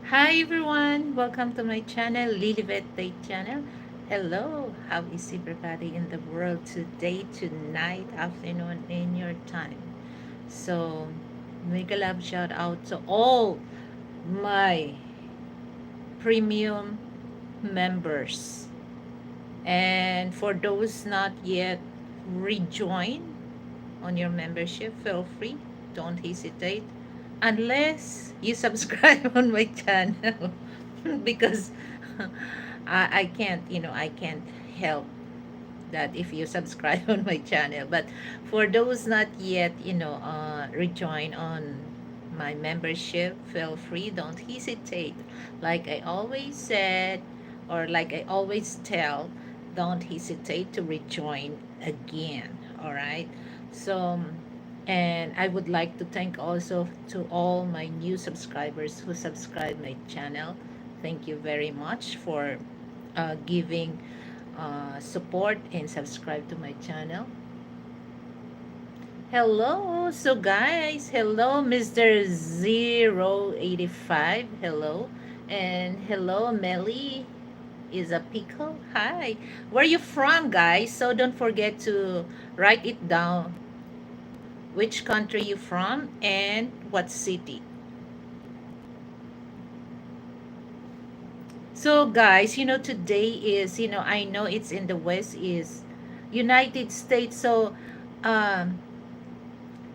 Hi everyone, welcome to my channel, Liliveth Tate channel. Hello, how is everybody in the world today, tonight, afternoon, in your time? So, make a love shout out to all my premium members. And for those not yet rejoin on your membership, feel free, don't hesitate. Unless you subscribe on my channel because I can't, I can't help that if you subscribe on my channel. But for those not yet, rejoin on my membership, feel free, don't hesitate. Like I always said, or like I always tell, don't hesitate to rejoin again. All right. So, and I would like to thank also to all my new subscribers who subscribe my channel. Thank you very much for giving support and subscribe to my channel. Hello, so guys, hello, Mr. 085. Hello, and hello, Melly is a pickle. Hi, where you from, guys? So don't forget to write it down. Which country you from and what city? So guys, today is, I know it's in the West is United States. So um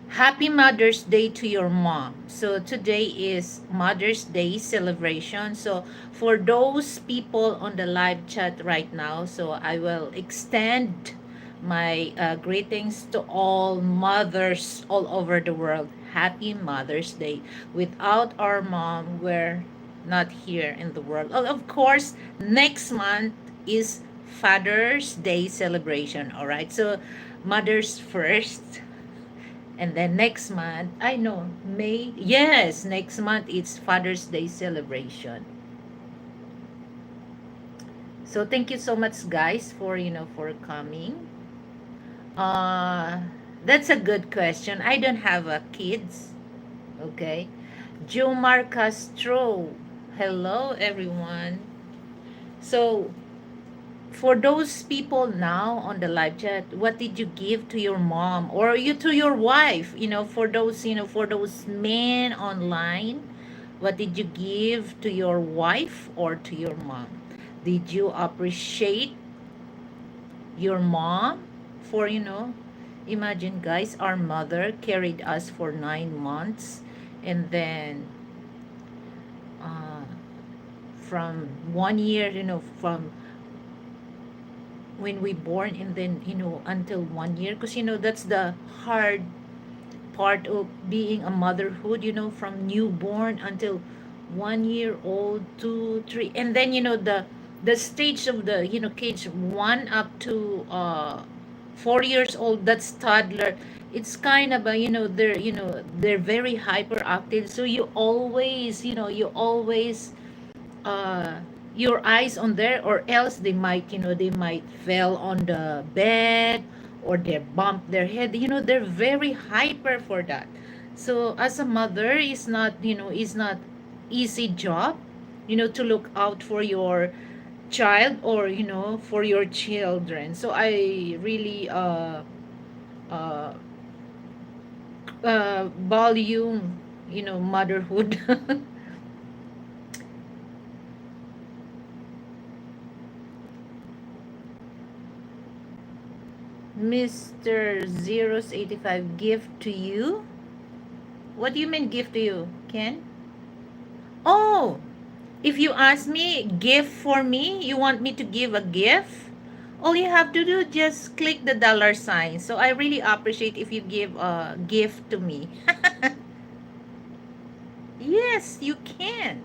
happy Mother's Day to your mom. So today is Mother's Day celebration. So for those people on the live chat right now, so I will extend my greetings to all mothers all over the world. Happy Mother's Day. Without our mom, we're not here in the world. Oh, of course, next month is Father's Day celebration. All right. So mothers first, and then next month, I know, May. Yes, next month it's Father's Day celebration. So thank you so much guys for, for coming. Uh that's a good question. I don't have kids. Okay. Jomar Castro. Hello everyone. So for those people now on the live chat, what did you give to your mom or you to your wife? For those, for those men online, what did you give to your wife or to your mom? Did you appreciate your mom for, imagine guys, our mother carried us for 9 months, and then uh, from 1 year, from when we born, and then until 1 year, because that's the hard part of being a motherhood, from newborn until 1 year old, 2 3, and then the stage of the kids 1 up to 4 years old, that's toddler. It's kind of a, they're very hyperactive, so you always uh your eyes on there, or else they might fell on the bed, or they bump their head. They're very hyper for that. So as a mother, is not easy job, to look out for your child, or for your children. So I really uh value motherhood. Mr. Zeros 85, gift to you? What do you mean gift to you, Ken? Oh, if you ask me, gift for me, you want me to give a gift? All you have to do, just click the dollar sign. So I really appreciate if you give a gift to me. Yes, you can.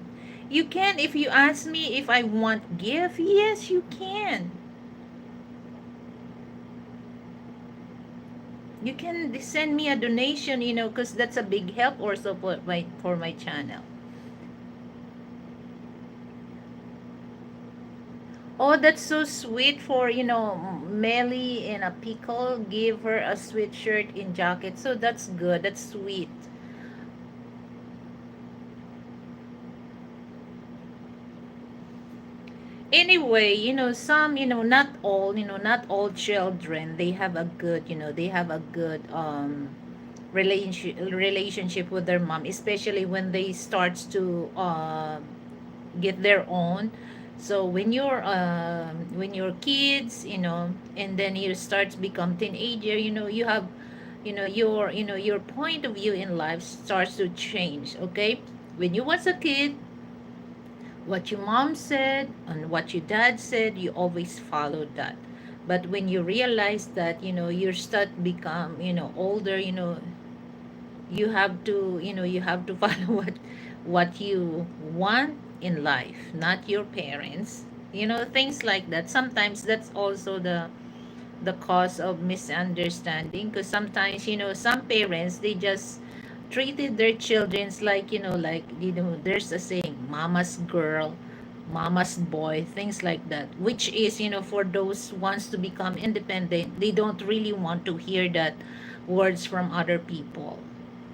You can. If you ask me if I want gift, yes, you can. You can send me a donation, because that's a big help also for my channel. Oh, that's so sweet for, Melly and a pickle. Give her a sweatshirt and jacket. So that's good. That's sweet. Anyway, some, not all, not all children, they have a good, they have a good relationship with their mom, especially when they starts to get their own. So when you're kids, and then you start to become teenager, you have, your point of view in life starts to change. Okay, when you was a kid, what your mom said and what your dad said, you always followed that. But when you realize that, you start become, older, you have to, you have to follow what you want in life, not your parents. Things like that. Sometimes that's also the cause of misunderstanding, because sometimes, some parents, they just treated their children's like, there's a saying, mama's girl, mama's boy, things like that, which is, for those wants to become independent, they don't really want to hear that words from other people.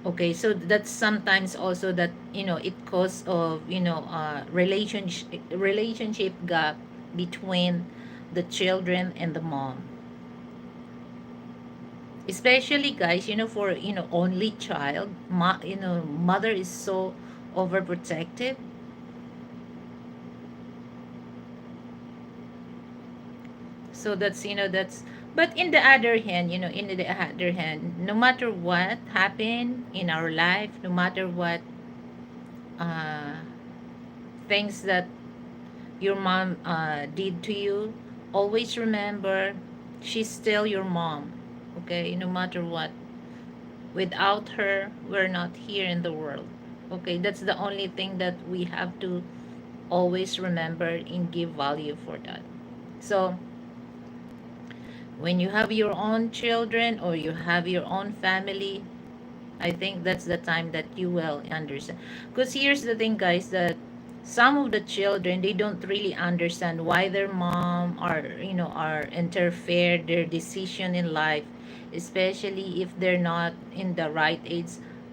Okay, so that's sometimes also that, it cause of, relationship gap between the children and the mom, especially guys, for, only child, mother is so overprotective. So that's, but in the other hand, no matter what happened in our life, no matter what uh, things that your mom did to you, always remember she's still your mom. Okay, no matter what, without her, we're not here in the world. Okay, that's the only thing that we have to always remember and give value for that. So when you have your own children or you have your own family, I think that's the time that you will understand. Because here's the thing, guys, that some of the children, they don't really understand why their mom are interfere their decision in life, especially if they're not in the right age.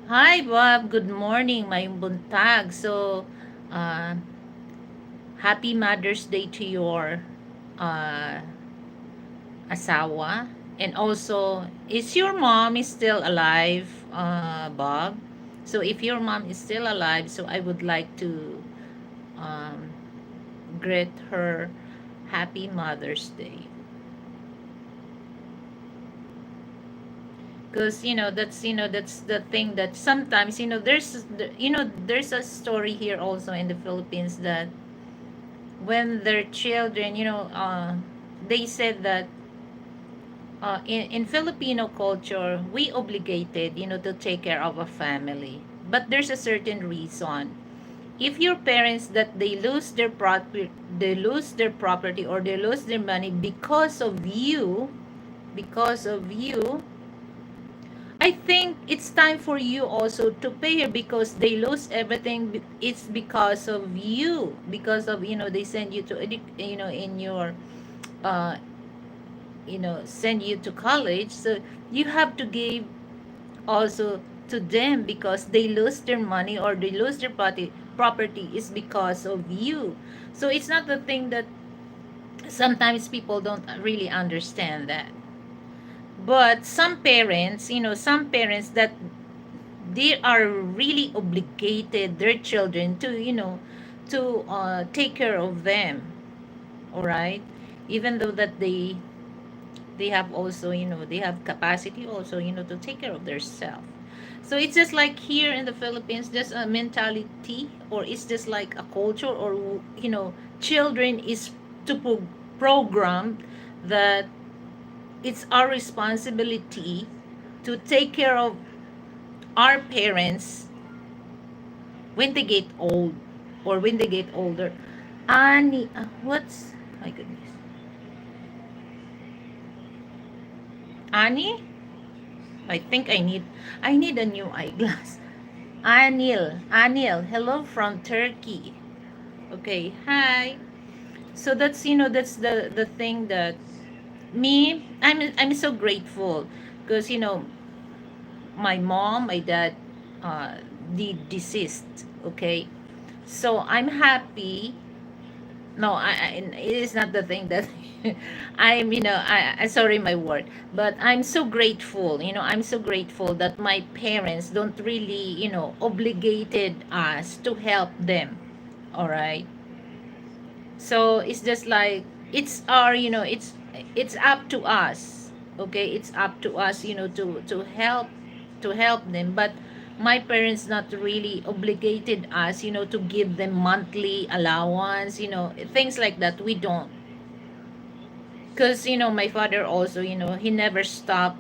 Hi, Bob. Good morning, my buntag. So, uh, happy Mother's Day to your uh, asawa. And also, is your mom is still alive, Bob? So if your mom is still alive, so I would like to um, greet her happy Mother's Day. Because that's the thing that sometimes, there's a story here also in the Philippines that when their children, they said that in Filipino culture, we obligated, to take care of a family. But there's a certain reason. If your parents that they lose their property or they lose their money because of you, I think it's time for you also to pay her because they lose everything. It's because of you, because of, they send you to in your uh send you to college, so you have to give also to them because they lose their money or they lose their property is because of you. So it's not the thing that sometimes people don't really understand that. But some parents that they are really obligated their children to, to take care of them, all right, even though that they have also, they have capacity also, to take care of themselves. So it's just like here in the Philippines, just a mentality, or it's just like a culture, or children is to program that it's our responsibility to take care of our parents when they get old or when they get older. Ani, what's my goodness, Ani? I think I need a new eyeglass. Anil, hello from Turkey. Okay, hi. So that's, that's the thing that me, I'm so grateful because, my mom, my dad, did deceased. Okay, so I'm happy No, it is not the thing that I'm, I sorry my word, but I'm so grateful, I'm so grateful that my parents don't really, obligated us to help them. All right. So it's just like it's our, it's up to us. Okay, it's up to us, to help them. But my parents not really obligated us, to give them monthly allowance, things like that. We don't, because my father also, he never stopped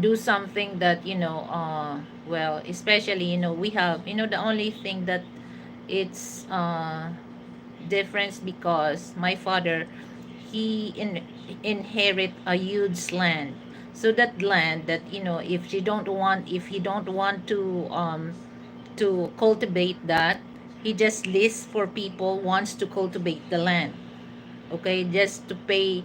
do something that, well, especially, we have, the only thing that it's difference, because my father, he inherit a huge land. So that land that, if he don't want to cultivate that, he just lists for people wants to cultivate the land. Okay, just to pay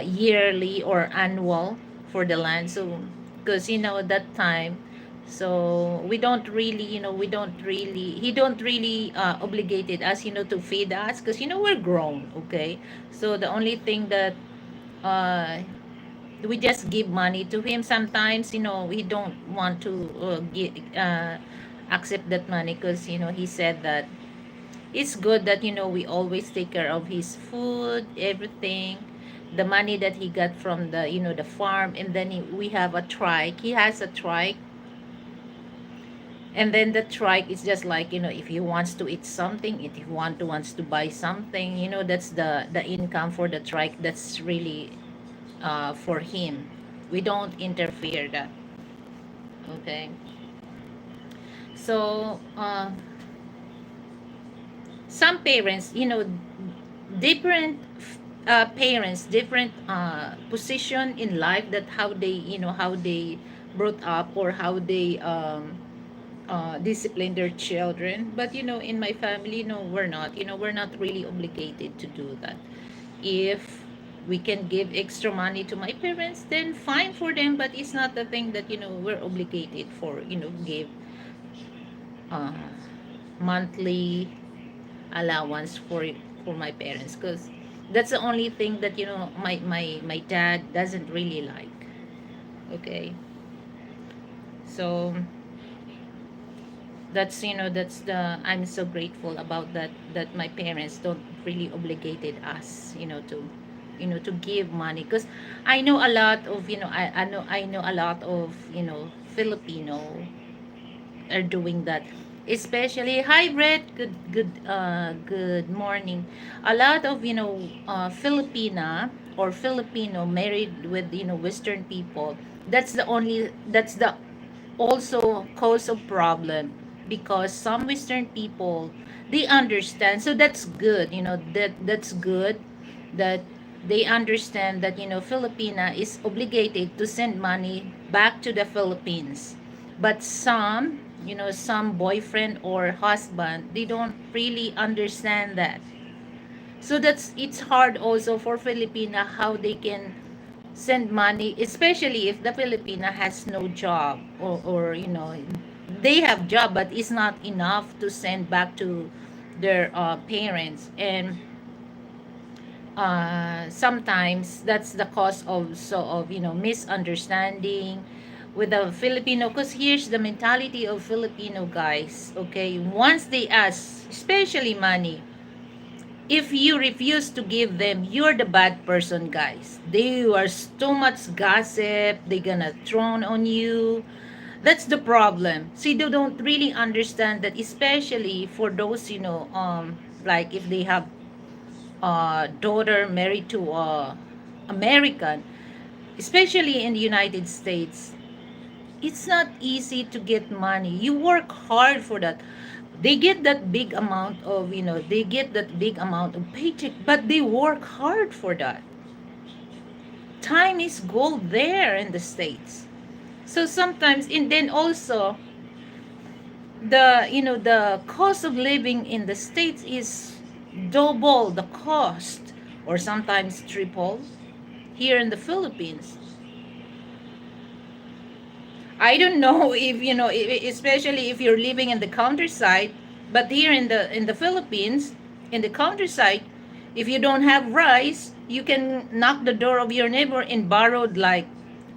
yearly or annual for the land. So because that time, so we don't really he don't really obligated us, to feed us, because we're grown. Okay, so the only thing that uh we just give money to him. Sometimes, we don't want to accept that money, because he said that it's good that, we always take care of his food, everything, the money that he got from the farm. And then we have a trike. He has a trike. And then the trike is just like, if he wants to eat something, if he wants to buy something, that's the income for the trike. That's really for him. We don't interfere that. Okay. So some parents, different parents, different position in life, that how they brought up, or how they discipline their children. But in my family, no, we're not really obligated to do that. If we can give extra money to my parents, then fine for them, but it's not the thing that we're obligated for, give uh, monthly allowance for my parents, because that's the only thing that my dad doesn't really like. Okay. So that's the I'm so grateful about that, that my parents don't really obligated us, to give money, because I know a lot of, I know a lot of, Filipino are doing that. Especially, hi Brett, good morning. A lot of, Filipina or Filipino married with, Western people. That's the also cause of problem, because some Western people, they understand. So that's good, that's good that they understand that, Filipina is obligated to send money back to the Philippines. But some boyfriend or husband, they don't really understand that. So it's hard also for Filipina how they can send money, especially if the Filipina has no job, or they have job, but it's not enough to send back to their parents. And sometimes that's the cause of, misunderstanding with the Filipino, because here's the mentality of Filipino guys. Okay, once they ask, especially money, if you refuse to give them, you're the bad person, guys. They are so much gossip, they gonna throw on you. That's the problem. See, they don't really understand that, especially for those, like if they have daughter married to American, especially in the United States, it's not easy to get money. You work hard for that. They get that big amount of, they get that big amount of paycheck, but they work hard for that. Time is gold there in the States. So sometimes, and then also, the cost of living in the States is double the cost, or sometimes triple, here in the Philippines. I don't know if especially if you're living in the countryside, but here in the Philippines, In the countryside, if you don't have rice, you can knock the door of your neighbor and borrow like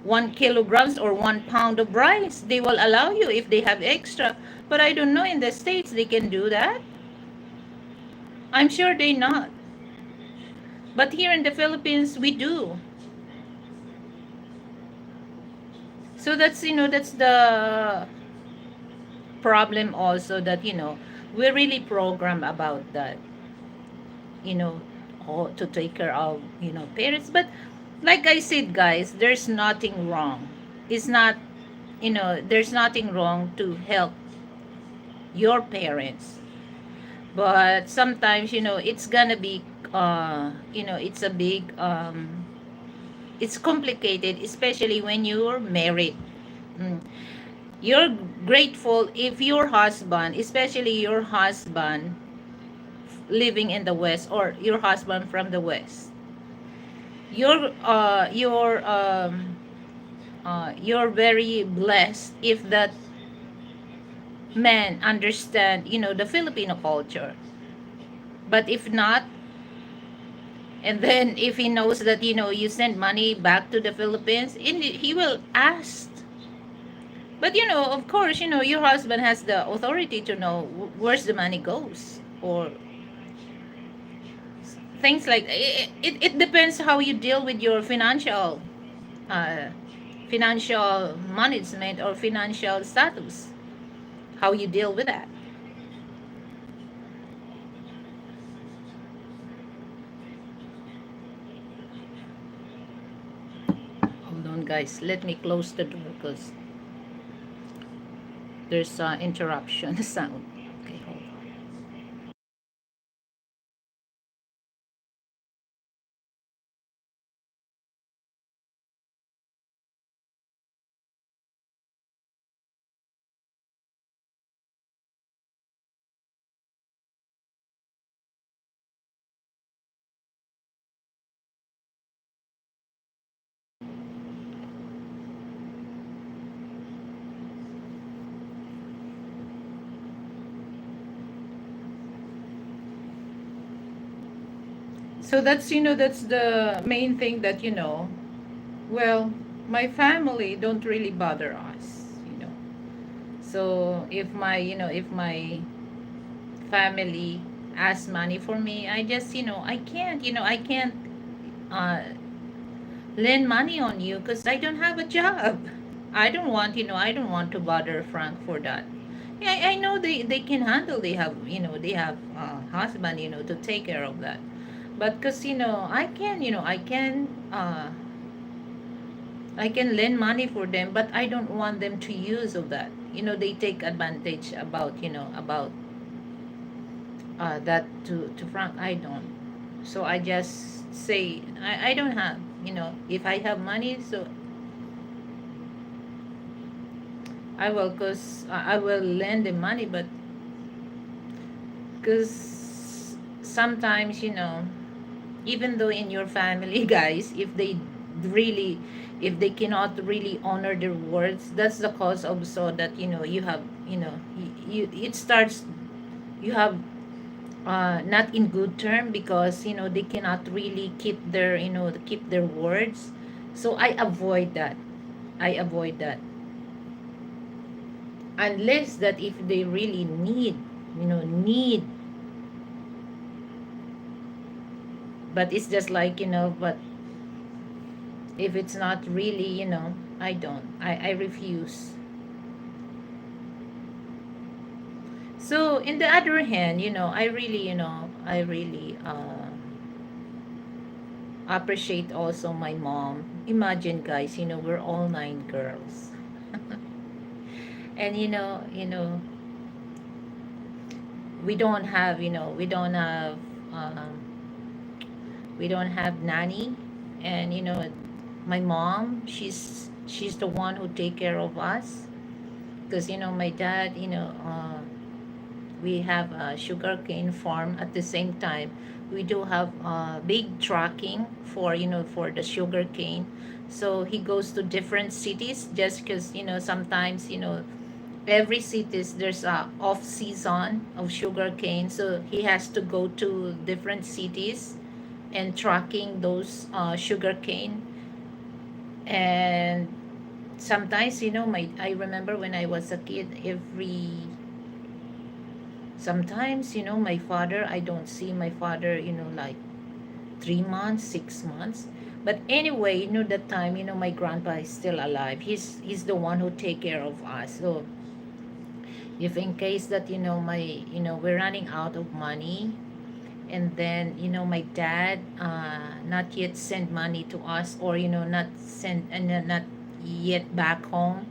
1 kilograms or 1 pound of rice. They will allow you if they have extra. But I don't know in the States they can do that. I'm sure they not. But here in the Philippines we do. So that's that's the problem also, that we really program about that, you know to take care of parents. But like I said, guys, there's nothing wrong. It's not, there's nothing wrong to help your parents. But sometimes, it's gonna be it's a big it's complicated, especially when you're married. Mm. You're grateful if your husband, especially your husband living in the West, or your husband from the West, you're very blessed if that man understand the Filipino culture. But if not, and then if he knows that you send money back to the Philippines, he will ask. But of course, your husband has the authority to know where's the money goes, or things like it depends how you deal with your uh, financial management or financial status, how you deal with that. Hold on, guys, let me close the door because there's interruption sound. Okay, hold on. So that's the main thing, that well, my family don't really bother us. So if my family asks money for me, I just I can't uh, lend money on you because I don't have a job. I don't want to bother Frank for that. Yeah, I know they can handle. They have husband to take care of that. But because I can lend money for them, but I don't want them to use of that. They take advantage about that to Frank. I don't. So I just say I don't have. If I have money, so I will, cause I will lend them money. But because sometimes even though in your family, guys, really if they cannot really honor their words, that's the cause also that you have you it starts, you have not in good term, because they cannot really keep their words. So I avoid that unless that if they really need. But it's just like but if it's not really, I refuse. So in the other hand, I really appreciate also my mom. Imagine, guys, we're all 9 girls. And um, we don't have nanny. And my mom, she's the one who take care of us, because my dad, we have a sugarcane farm. At the same time, we do have big trucking for the sugarcane. So he goes to different cities, just because sometimes every cities there's a off season of sugar cane, so he has to go to different cities and tracking those sugar cane. And sometimes, my I remember when I was a kid, every sometimes, my father, I don't see my father, like 3 months, 6 months. But anyway, that time, my grandpa is still alive. He's the one who take care of us. So if in case that, we're running out of money, and then, my dad not yet send money to us, or not send, and not yet back home.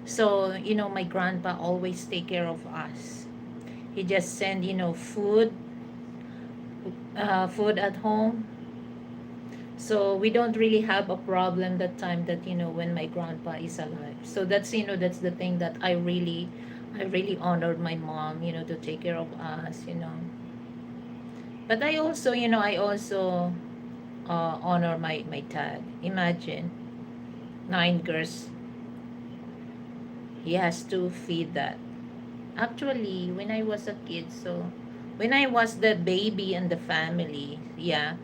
So, my grandpa always take care of us. He just send, food at home. So we don't really have a problem that time, that when my grandpa is alive. So that's the thing that I really honored my mom, to take care of us. But I also honor my dad. Imagine, 9 girls, he has to feed that. Actually, when I was a kid, so when I was the baby in the family, yeah.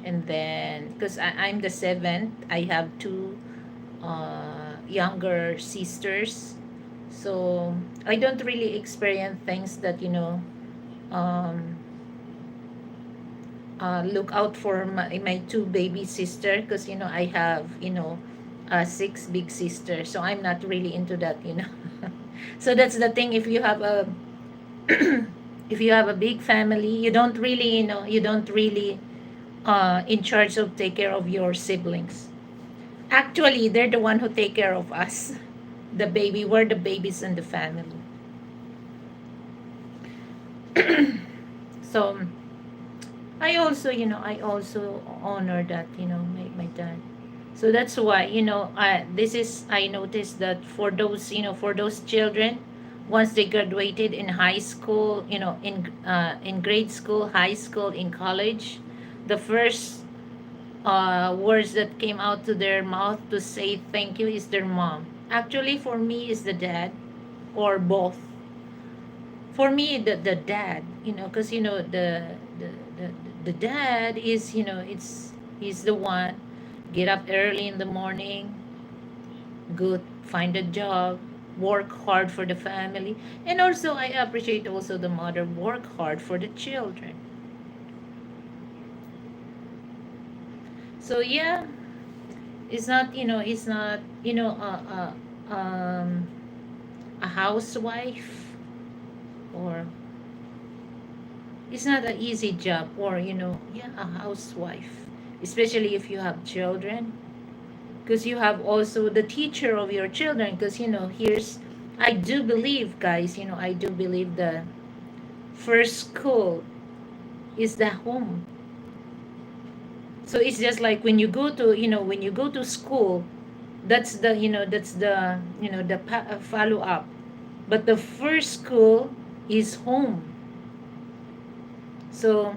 And then, because I'm the seventh, I have two younger sisters. So I don't really experience things that, um, look out for my two baby sister, because I have, six big sisters, so I'm not really into that. So that's the thing. If you have a if you have a big family, you don't really in charge of take care of your siblings. Actually, they're the one who take care of us. The baby, we're the babies in the family. So I also honor that, my dad. So that's why, I noticed that for those children, once they graduated in high school, in grade school, high school, in college, the first words that came out to their mouth to say thank you is their mom. Actually, for me, is the dad, or both. For me, the dad, because the, the the dad is, he's the one get up early in the morning, go find a job, work hard for the family. And also I appreciate also the mother work hard for the children. So yeah, it's not a housewife, or it's not an easy job, or yeah, a housewife, especially if you have children, because you have also the teacher of your children. Because here's, I do believe, guys, I do believe the first school is the home. So it's just like when you go to school, that's the follow up. But the first school is home. So,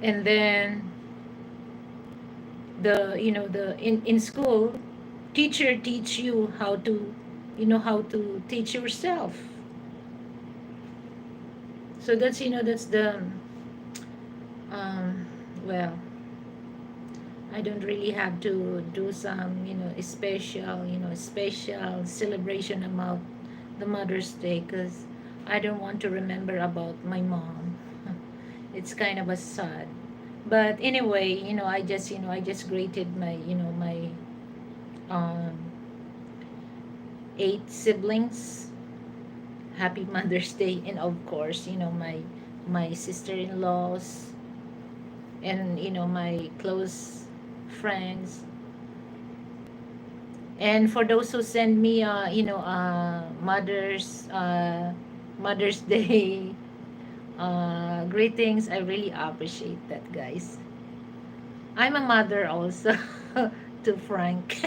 and then in school, teacher teach you how to teach yourself. So that's the um well, I don't really have to do some special celebration about the Mother's Day, because I don't want to remember about my mom. It's kind of a sad. But anyway, I just greeted my um 8 siblings. Happy Mother's Day. And of course, my sister-in-laws, and my close friends. And for those who send me Mother's Day greetings, I really appreciate that, guys. I'm a mother also to Frank.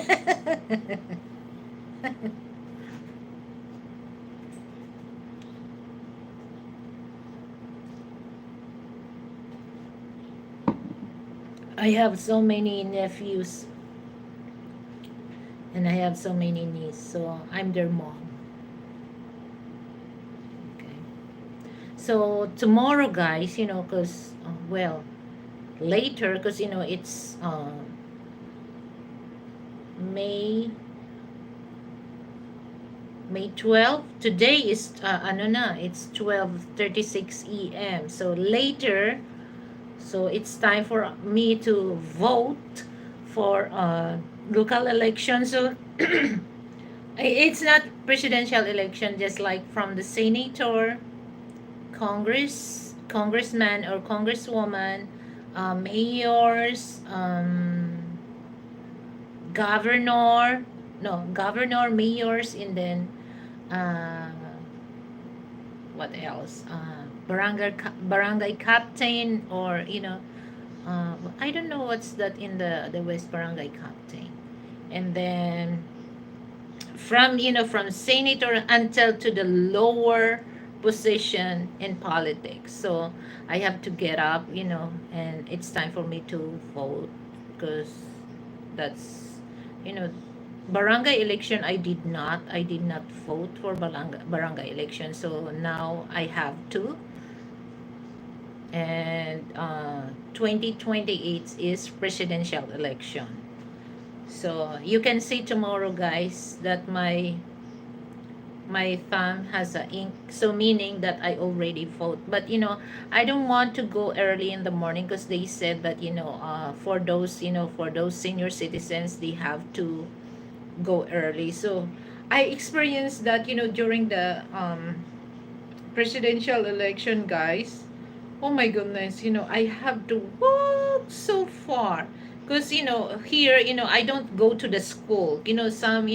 I have so many nephews and I have so many nieces, so I'm their mom. Okay. So tomorrow, guys, because well, later, because it's May May 12. Today is ano na, it's 12:36 a.m. So later, so it's time for me to vote for local election. So it's not presidential election, just like from the senator, congressman or congresswoman, mayors, governor, no, governor, mayors, and then uh, what else? Barangay captain, or I don't know what's that in the West, barangay captain, and then from senator until to the lower position in politics. So I have to get up, and it's time for me to vote, because that's you know barangay election. I did not vote for barangay election, so now I have to. And 2028 is presidential election. So you can see tomorrow, guys, that my thumb has a ink, so meaning that I already vote. But I don't want to go early in the morning, because they said that for those senior citizens, they have to go early. So I experienced that during the presidential election, guys. Oh my goodness, I have to walk so far. Because, here, I don't go to the school. Some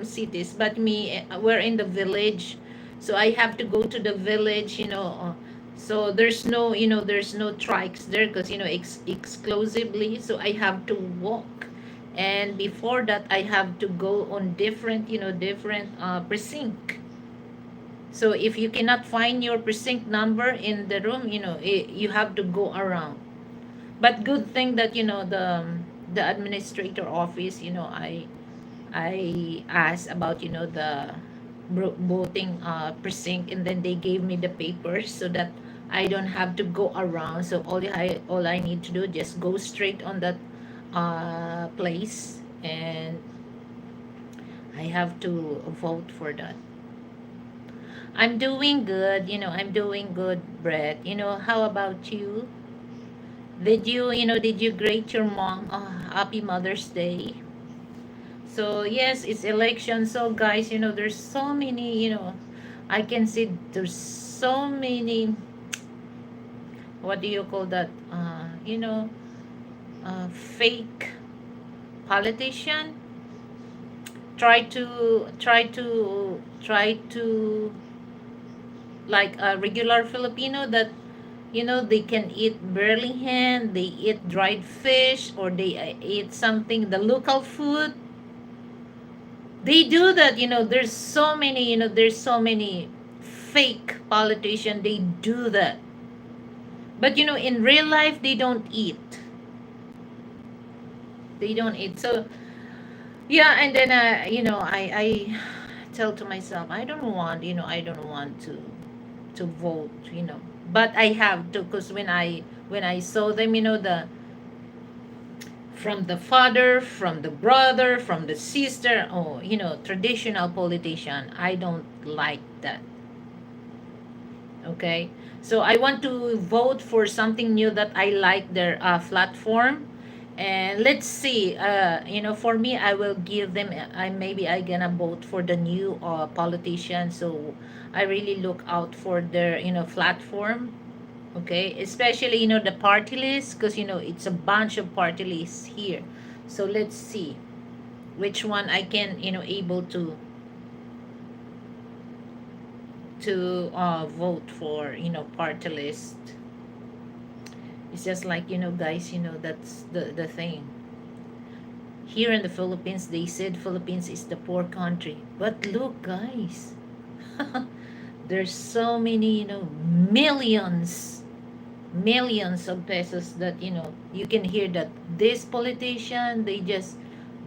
cities, but we're in the village. So I have to go to the village, so there's no trikes there, because, exclusively. So I have to walk. And before that, I have to go on different precinct. So if you cannot find your precinct number in the room, you have to go around. But good thing that the administrator office, I asked about the voting precinct, and then they gave me the papers, so that I don't have to go around. So all I need to do, just go straight on that place, and I have to vote for that. I'm doing good, I'm doing good, Brett. How about you? Did you greet your mom? Happy Mother's Day. So, yes, it's election. So, guys, there's so many, I can see there's so many, what do you call that? Fake politician. Try to like a regular Filipino, that they can eat berlihan, they eat dried fish, or they eat something, the local food. They do that. There's so many fake politicians. They do that. But in real life, they don't eat. They don't eat. So yeah, and then I tell to myself, I don't want to vote, but I have to, because when I saw them, from the father, from the brother, from the sister, oh, traditional politician, I don't like that. Okay, so I want to vote for something new, that I like their platform. And let's see, for me, I will give them, I gonna vote for the new politician. So I really look out for their platform. Okay, especially the party list, because it's a bunch of party lists here. So let's see which one I can able to vote for, party list. It's just like, guys, that's the thing. Here in the Philippines, they said Philippines is the poor country. But look, guys, there's so many, millions of pesos, that, you can hear that this politician, they just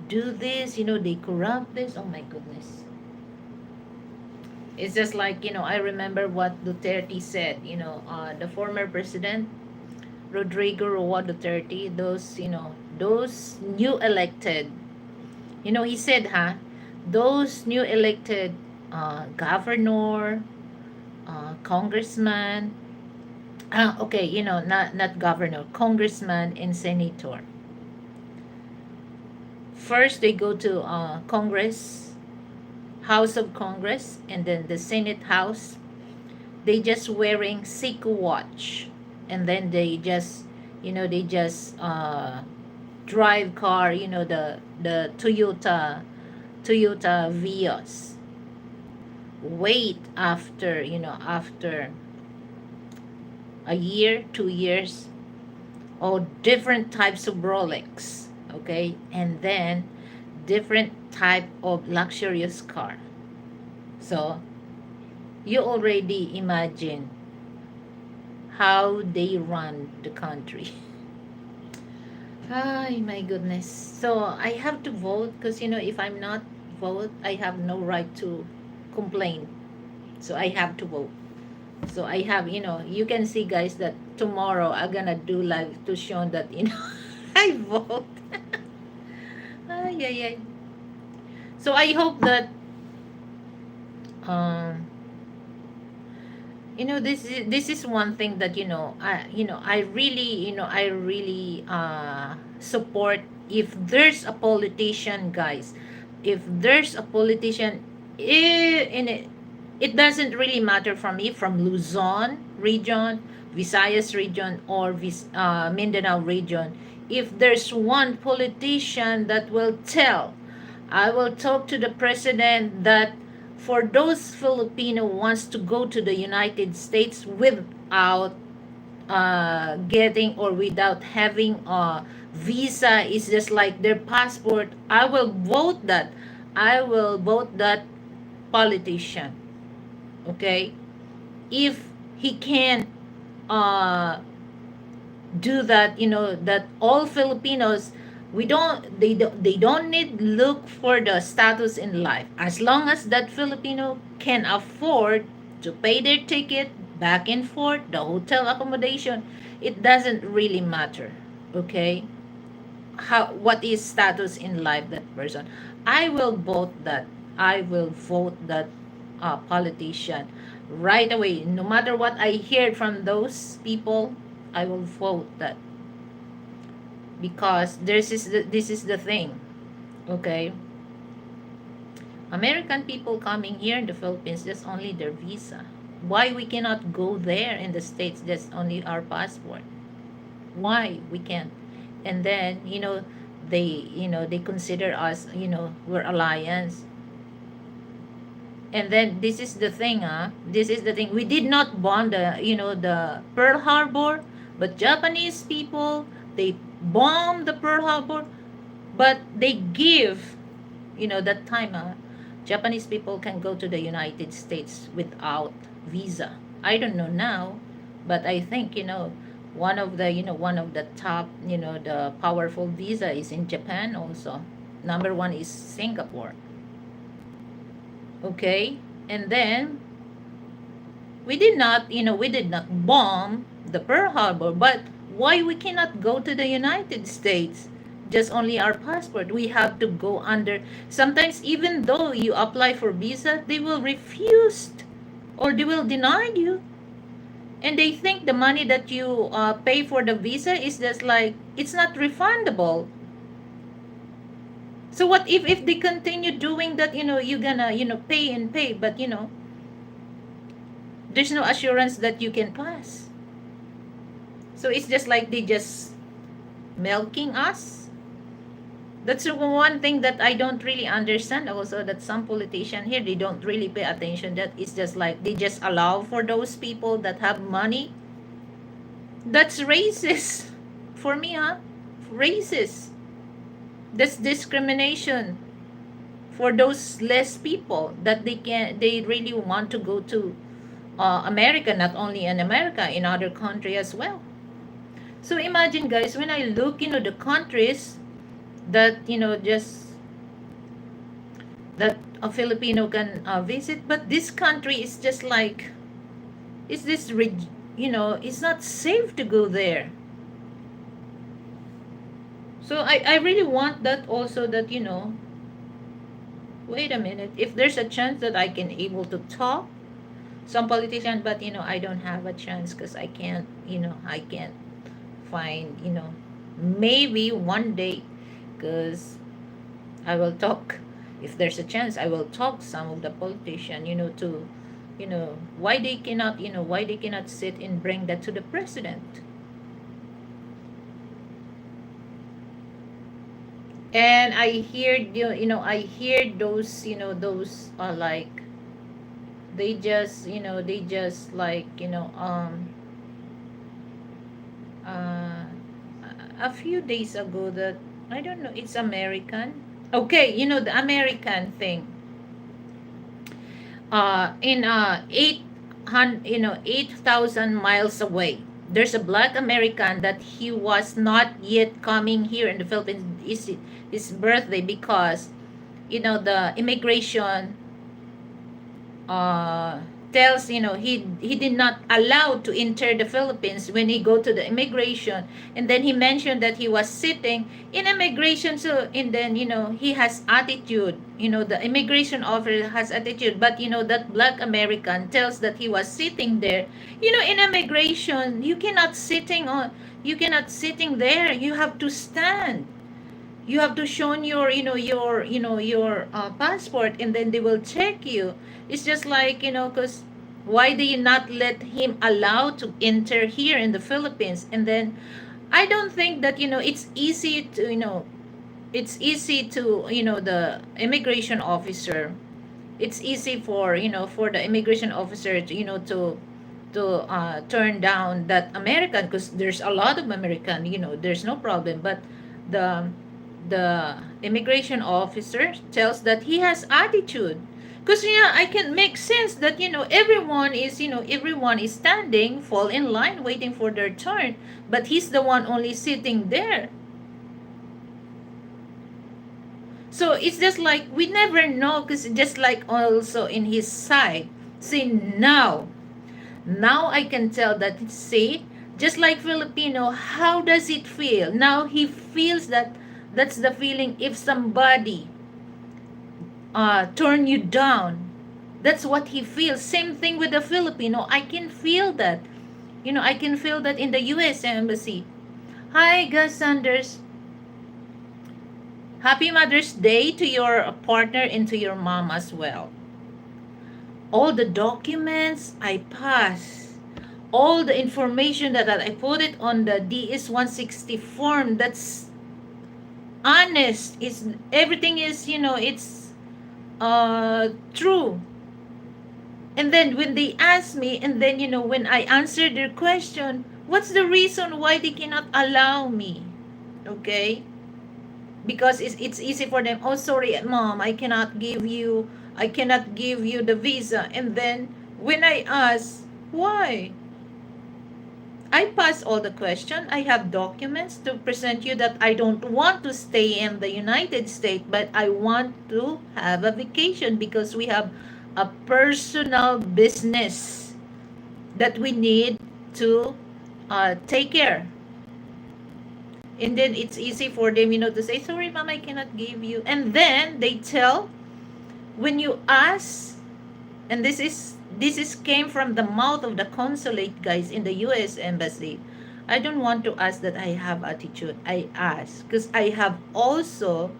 do this, they corrupt this. Oh my goodness. It's just like, I remember what Duterte said, the former president, Rodrigo Roa Duterte, those new elected, he said, those new elected governor, congressman, okay, not governor, congressman and senator. First, they go to Congress, House of Congress, and then the Senate House. They just wearing Seiko watch, and then they just drive car, the Toyota Vios. Wait after a year, 2 years, or different types of Rolex, okay, and then different type of luxurious car. So you already imagine how they run the country. Ay, my goodness. So I have to vote because, if I'm not vote, I have no right to complain. So I have to vote. So I have, you can see, guys, that tomorrow I'm gonna do live to show that, I vote. Ay, ay, ay. So I hope that, um, this is one thing that, I really support. If there's a politician, guys, if there's a politician, in it doesn't really matter for me, from Luzon region, Visayas region, or Mindanao region. If there's one politician that will tell, I will talk to the president that for those Filipino wants to go to the United States without getting or without having a visa, is just like their passport, I will vote that. I will vote that politician. Okay? If he can uh, do that, that all Filipinos, they don't need look for the status in life, as long as that Filipino can afford to pay their ticket back and forth, the hotel accommodation, it doesn't really matter. Okay, what is status in life that person, I will vote that. I will vote that politician right away, no matter what I hear from those people. I will vote that, because this is the thing. Okay, American people coming here in the Philippines, that's only their visa. Why we cannot go there in the States, that's only our passport? Why we can't? And then, they consider us, we're alliance. And then this is the thing, this is the thing, we did not bomb the Pearl Harbor, but Japanese people, they bombed the Pearl Harbor, but they give, that time, Japanese people can go to the United States without visa. I don't know now, but I think, one of the top, the powerful visa is in Japan also. Number one is Singapore. Okay? And then we did not bomb the Pearl Harbor, but why we cannot go to the United States? Just only our passport. We have to go under. Sometimes, even though you apply for visa, they will refuse, or they will deny you. And they think the money that you pay for the visa is just like, it's not refundable. So what if they continue doing that, you're gonna, pay and pay, but, there's no assurance that you can pass. So it's just like they just milking us. That's one thing that I don't really understand also, that some politician here, they don't really pay attention, that it's just like they just allow for those people that have money. That's racist for me, racist. That's discrimination for those less people, that they really want to go to America, not only in America, in other country as well. So imagine, guys, when I look, the countries that, just that a Filipino can visit. But this country is just like, is this, it's not safe to go there. So I really want that also, that, wait a minute, if there's a chance that I can able to talk some politician, but, I don't have a chance because I can't find, maybe one day, because I will talk, if there's a chance, I will talk some of the politician, to, why they cannot sit and bring that to the president. And I hear, I hear those, those are like, they just like, uh, a few days ago, that, I don't know, it's American. Okay, the American thing. In 8,000 miles away, there's a black American that he was not yet coming here in the Philippines. Is his birthday, because, the immigration uh, tells, he did not allow to enter the Philippines when he go to the immigration. And then he mentioned that he was sitting in immigration. So, and then, he has attitude, the immigration officer has attitude. But, that black American tells that he was sitting there. In immigration, you cannot sitting there, you have to stand, you have to show your, your passport, and then they will check you. It's just like, because why do you not let him allow to enter here in the Philippines? And then I don't think that, it's easy to, the immigration officer, it's easy for, for the immigration officer to, turn down that American, because there's a lot of American, there's no problem. But the the immigration officer tells that he has attitude, because, I can make sense that, everyone is standing, fall in line, waiting for their turn, but he's the one only sitting there. So it's just like we never know, because just like also in his side. See, now I can tell that, see, just like Filipino, how does it feel? Now he feels that, that's the feeling if somebody turn you down. That's what he feels. Same thing with the Filipino. I can feel that. I can feel that in the U.S. Embassy. Hi, Gus Sanders. Happy Mother's Day to your partner and to your mom as well. All the documents I pass, all the information that I put it on the DS-160 form, that's honest. It's everything is, it's true. And then when they ask me, and then, when I answer their question, what's the reason why they cannot allow me? Okay? Because it's easy for them. Oh, sorry, mom, I cannot give you the visa. And then when I ask, why? I pass all the question. I have documents to present you that I don't want to stay in the United States, but I want to have a vacation because we have a personal business that we need to take care. And then it's easy for them, to say, sorry, mom, I cannot give you. And then they tell, when you ask, and this is came from the mouth of the consulate guys in the U.S. Embassy. I don't want to ask that I have attitude. I ask because I have also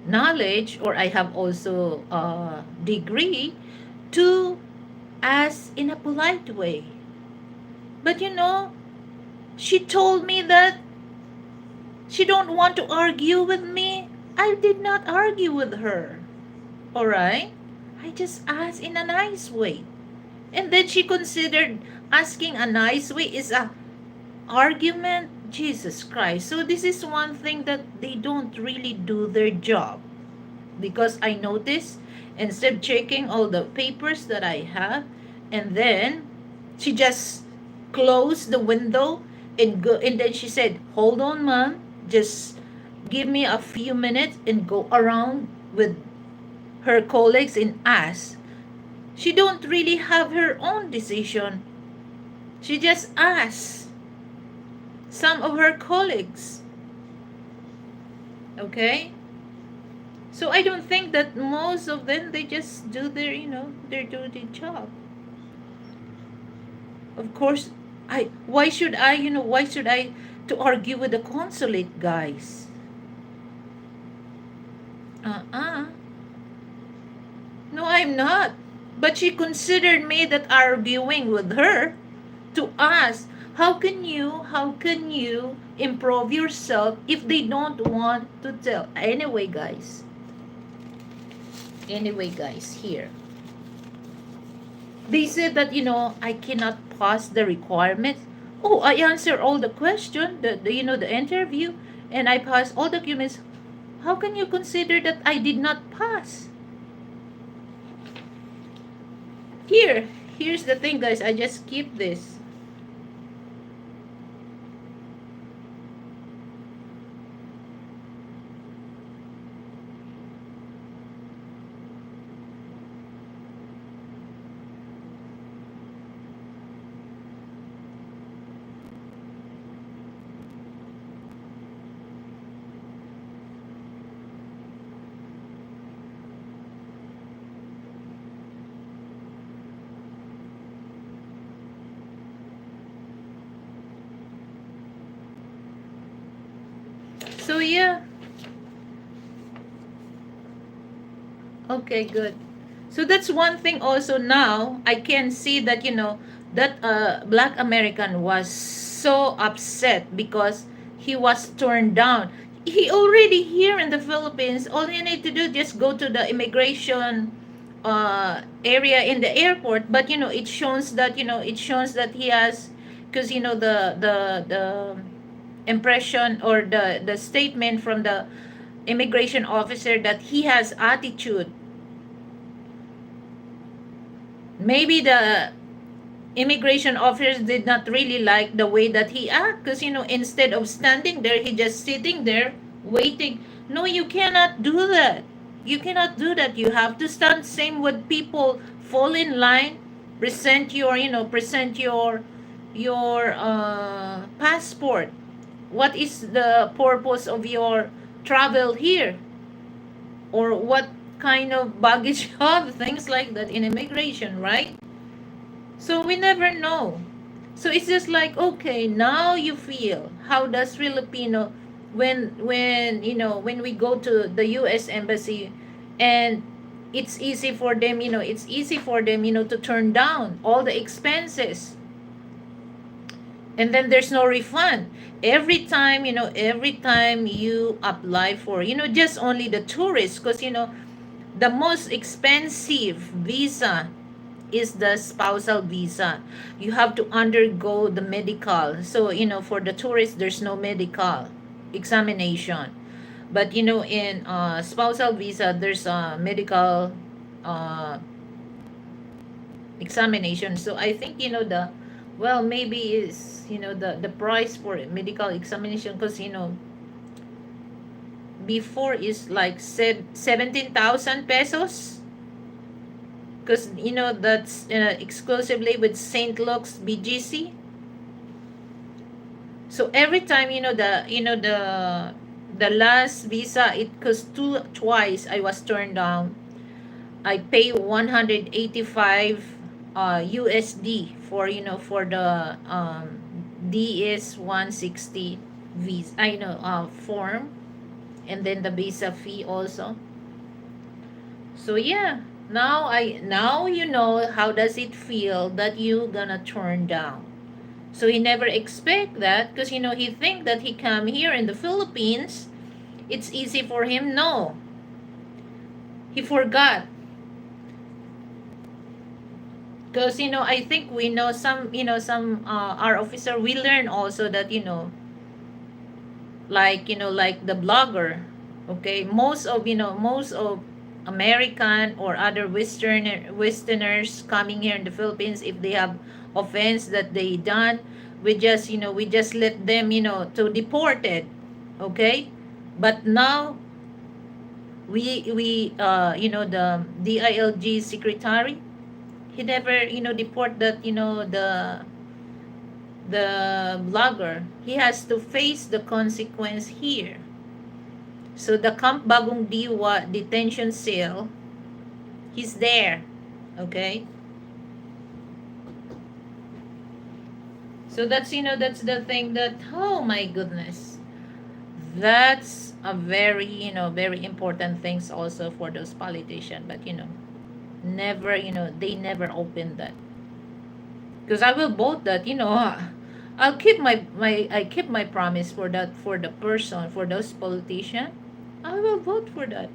knowledge, or I have also degree to ask in a polite way. But she told me that she don't want to argue with me. I did not argue with her. Alright? I just asked in a nice way. And then she considered asking a nice way is a argument. Jesus Christ. So this is one thing that they don't really do their job. Because I noticed, instead of checking all the papers that I have, and then she just closed the window and then she said, hold on, mom. just give me a few minutes and go around with her colleagues and ask. She don't really have her own decision. She just asks some of her colleagues. Okay? So I don't think that most of them, they just do their, their duty job. Of course, why should I to argue with the consulate guys? Uh-uh. No, I'm not. But she considered me that arguing with her to ask, how can you improve yourself if they don't want to tell? Anyway, guys, here. They said that, I cannot pass the requirements. Oh, I answer all the question, the interview, and I pass all documents. How can you consider that I did not pass? Here, here's the thing, guys. I just keep this. So yeah, okay, good. So that's one thing also. Now I can see that, that black American was so upset because he was turned down. He already here in the Philippines. All you need to do, just go to the immigration area in the airport. But it shows that he has, because the impression, or the statement from the immigration officer, that he has attitude. Maybe the immigration officers did not really like the way that he acted, because instead of standing there, he just sitting there waiting. No, you cannot do that. You have to stand. Same with people. Fall in line, present your passport. What is the purpose of your travel here, or what kind of baggage you have, things like that in immigration, right? So we never know. So it's just like, okay, now you feel how does Filipino, when we go to the US embassy, and it's easy for them to turn down all the expenses, and then there's no refund every time you apply for, just only the tourists, because the most expensive visa is the spousal visa. You have to undergo the medical. So, for the tourists, there's no medical examination. But, in spousal visa, there's a medical uh, examination. So I think, maybe is, the price for medical examination, because, before is like 17,000 pesos, because that's exclusively with St. Luke's BGC. So every time, the last visa, it because twice I was turned down. I pay 185 USD for, for the DS 160 visa, form, and then the visa fee also. So yeah, now you know how does it feel that you gonna turn down. So he never expect that, because he think that he come here in the Philippines, it's easy for him. No, he forgot, because I think we know some our officer, we learn also that, like the blogger. Okay, most of American or other Westerners coming here in the Philippines, if they have offense that they done, we just let them to deported. Okay, but now the DILG secretary, he never deport that the blogger. He has to face the consequence here. So the Camp Bagong Diwa detention cell, he's there. Okay? So that's the thing that, oh my goodness. That's a very, very important things also for those politicians. But never, they never open that. Because I will vote that, I'll keep I keep my promise for that, for the person, for those politicians. I will vote for that.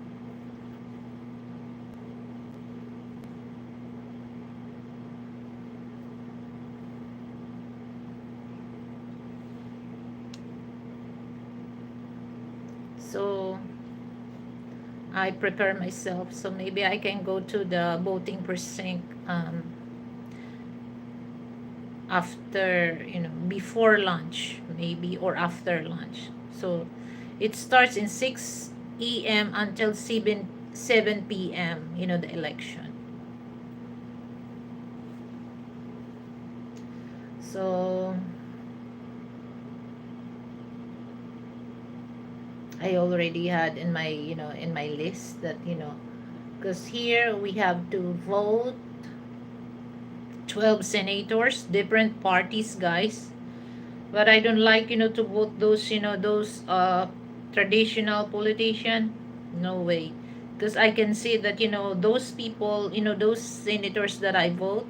So I prepare myself so maybe I can go to the voting precinct after, before lunch maybe, or after lunch. So it starts in 6 a.m. until 7 p.m., the election. So I already had in my, in my list that, because here we have to vote 12 senators, different parties, guys. But I don't like, to vote those, traditional politician. No way. Because I can see that, those people, those senators that I vote,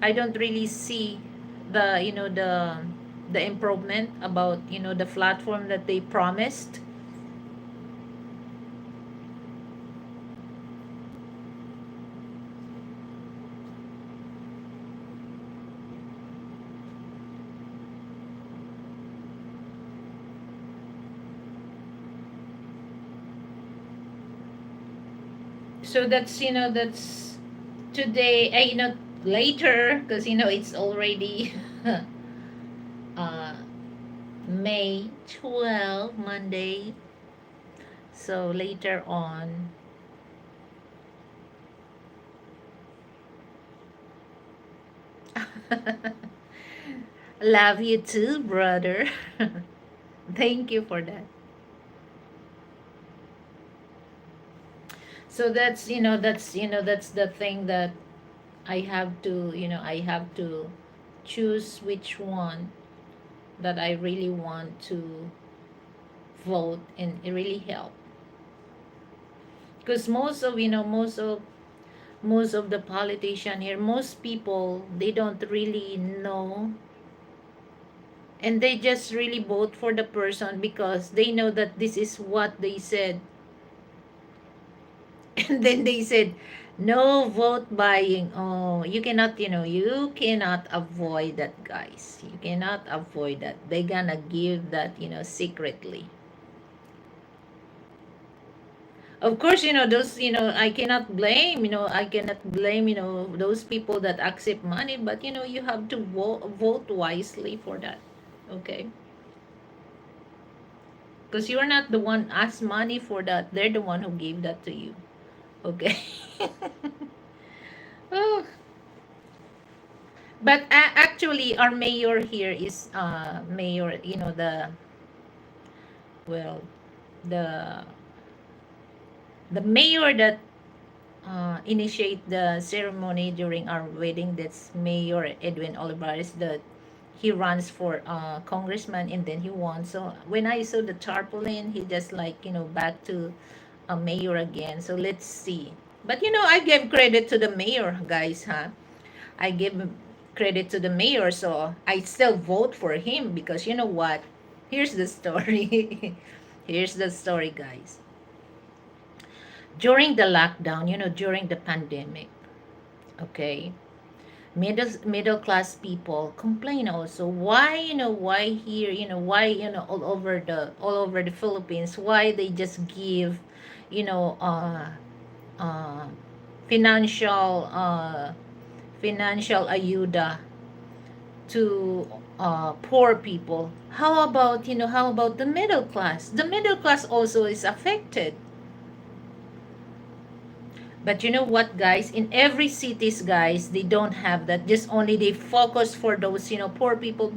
I don't really see the, the improvement about, the platform that they promised. So that's, that's today, later, because, it's already uh, May 12, Monday. So later on, love you too, brother. Thank you for that. So that's, that's the thing that I have to, I have to choose which one that I really want to vote and it really help. Because most of the politician here, most people, they don't really know, and they just really vote for the person because they know that this is what they said. And then they said, no vote buying. Oh, you cannot, you cannot avoid that, guys. You cannot avoid that. They gonna give that, secretly. Of course, those, I cannot blame, those people that accept money, but, you have to vote wisely for that. Okay? Because you're not the one asked money for that. They're the one who gave that to you. Okay? Oh, but actually, our mayor here is mayor. Well, the the mayor that initiate the ceremony during our wedding. That's Mayor Edwin Olivares. That he runs for congressman and then he won. So when I saw the tarpaulin, he just like back to a mayor again. So let's see. But I give credit to the mayor, guys, huh? I give credit to the mayor, so I still vote for him because you know what? Here's the story. Here's the story, guys. During the lockdown, during the pandemic, okay, middle class people complain also why why here why all over the Philippines, why they just give you know uh uh financial financial ayuda to poor people. How about, how about the middle class? The middle class also is affected. But you know what, guys? In every cities, guys, they don't have that. Just only they focus for those, poor people.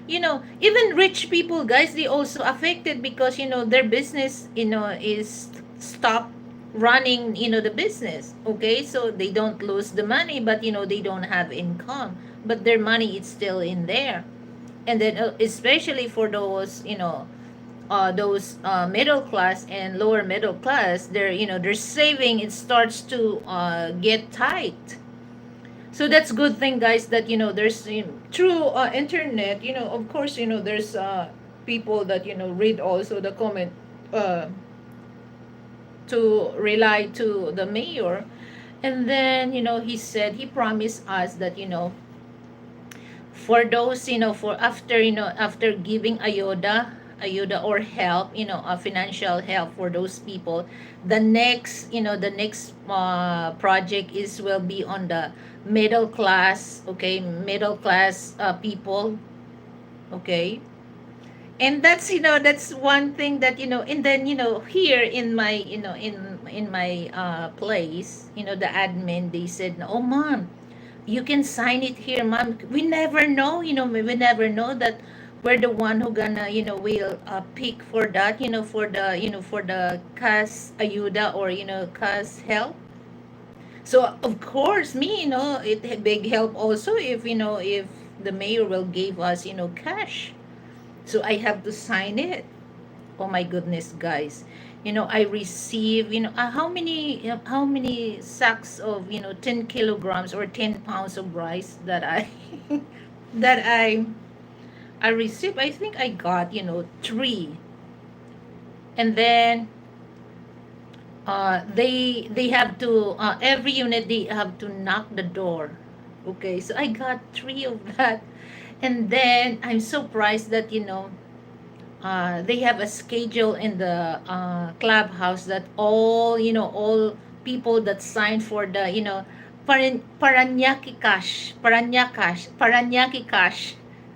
Even rich people, guys, they also affected because, their business, is stop running, the business. Okay, so they don't lose the money, but they don't have income. But their money is still in there. And then, especially for those middle class and lower middle class, their saving, it starts to get tight. So that's good thing, guys, that there's through internet, of course, there's people that read also the comment, uh, to rely to the mayor. And then he said, he promised us that for those, for after, after giving ayuda or help, financial help for those people, the next project is will be on the middle class. Okay, middle class people. Okay. And that's one thing that and then here in my in my place, the admin, they said, "Oh, mom, you can sign it here, mom. We never know, we never know that we're the one who gonna, will pick for that, for the CAS ayuda, or CAS help." So of course, me, it a big help also if if the mayor will give us cash. So I have to sign it. Oh my goodness, guys. I receive, how many sacks of, 10 kilograms or 10 pounds of rice that I that I received. I think I got, three. And then they have to, every unit, they have to knock the door. Okay, so I got three of that. And then I'm surprised that, they have a schedule in the clubhouse that all people that signed for the, Paranaque cash.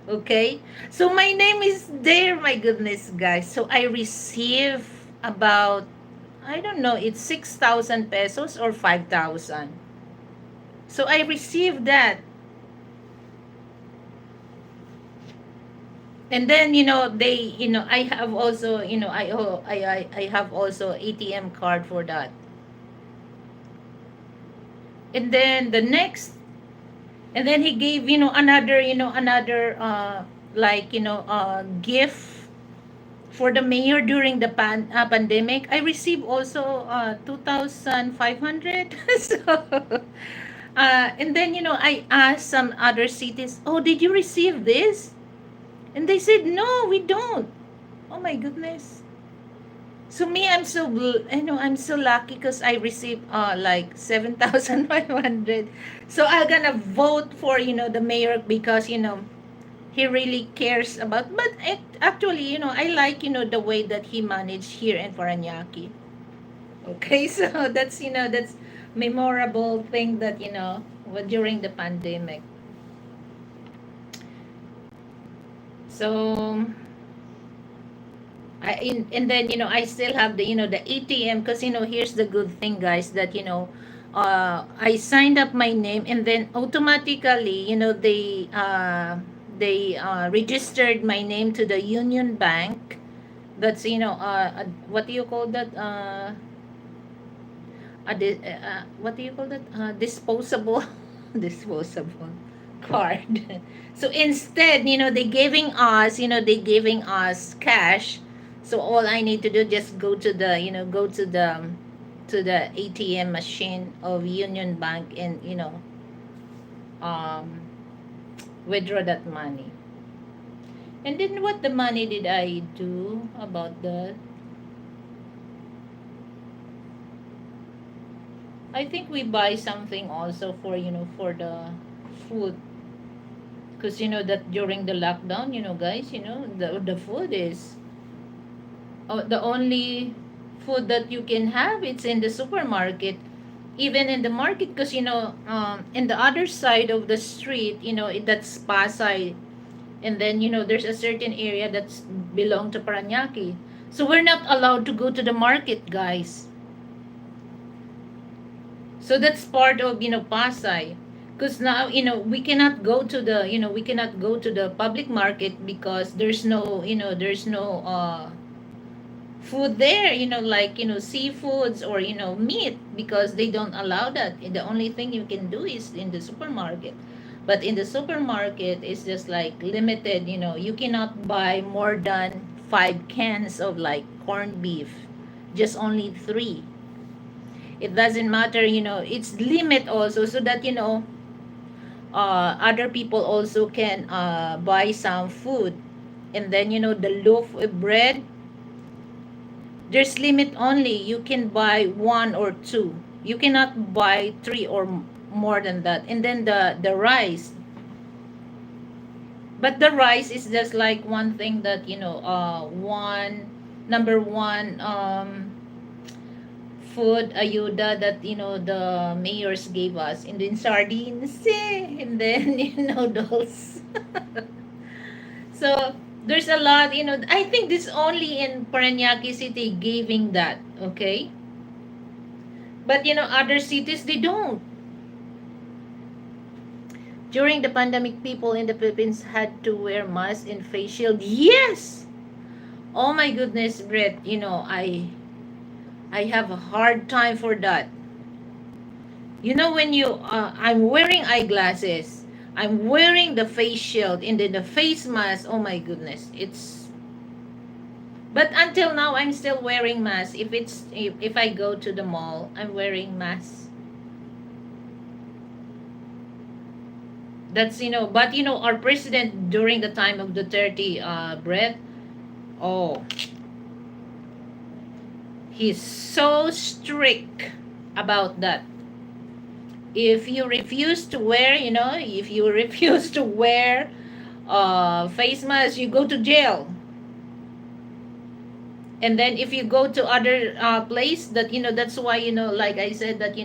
Okay, so my name is there. My goodness, guys. So I receive about, I don't know, it's 6,000 pesos or 5,000. So I received that. And then they, I have also, I have also ATM card for that. And then the next, and then he gave, another like, gift for the mayor during the pandemic. I received also 2,500. So and then I asked some other cities, "Oh, did you receive this?" And they said, "No, we don't." Oh my goodness. So me, I'm so lucky because I received like 7,500. So I'm gonna vote for the mayor because he really cares about. But actually, I like the way that he managed here in Paranaque. Okay, so that's memorable thing that during the pandemic. So and then I still have the the ATM, because here's the good thing, guys, that I signed up my name, and then automatically they registered my name to the Union Bank. That's what do you call that, what do you call that, disposable disposable card. So instead, they giving us cash. So all I need to do, just go to the ATM machine of Union Bank, and um withdraw that money. And then what the money did I do about that? I think we buy something also for for the food, because that during the lockdown, guys, the food is, the only food that you can have, it's in the supermarket, even in the market, because in the other side of the street, that's Pasay, And then, there's a certain area that's belong to Paranaque. So we're not allowed to go to the market, guys. So that's part of, Pasay. Because now, we cannot go to the public market because there's no food there, like, seafoods or, meat, because they don't allow that. And the only thing you can do is in the supermarket. But in the supermarket, it's just like limited, you cannot buy more than 5 cans of like corned beef, just only three. It doesn't matter, it's limit also, so that, other people also can buy some food. And then, the loaf of bread, there's limit only. You can buy one or two. You cannot buy three or more than that. And then the rice. But the rice is just like one thing that, one number one food ayuda that, the mayors gave us. And then sardines, and then, noodles. So there's a lot, I think this only in Parañaque City giving that, okay? But, other cities, they don't. During the pandemic, people in the Philippines had to wear masks and face shield. Yes! Oh my goodness, Brett, I have a hard time for that. When I'm wearing eyeglasses, I'm wearing the face shield, and then the face mask, oh my goodness, but until now, I'm still wearing mask. If I go to the mall, I'm wearing mask. That's, but, our president during the time of Duterte, Brett, oh, he's so strict about that. If you refuse to wear, if you refuse to wear face mask, you go to jail. And then if you go to other place that, that's why, like I said that,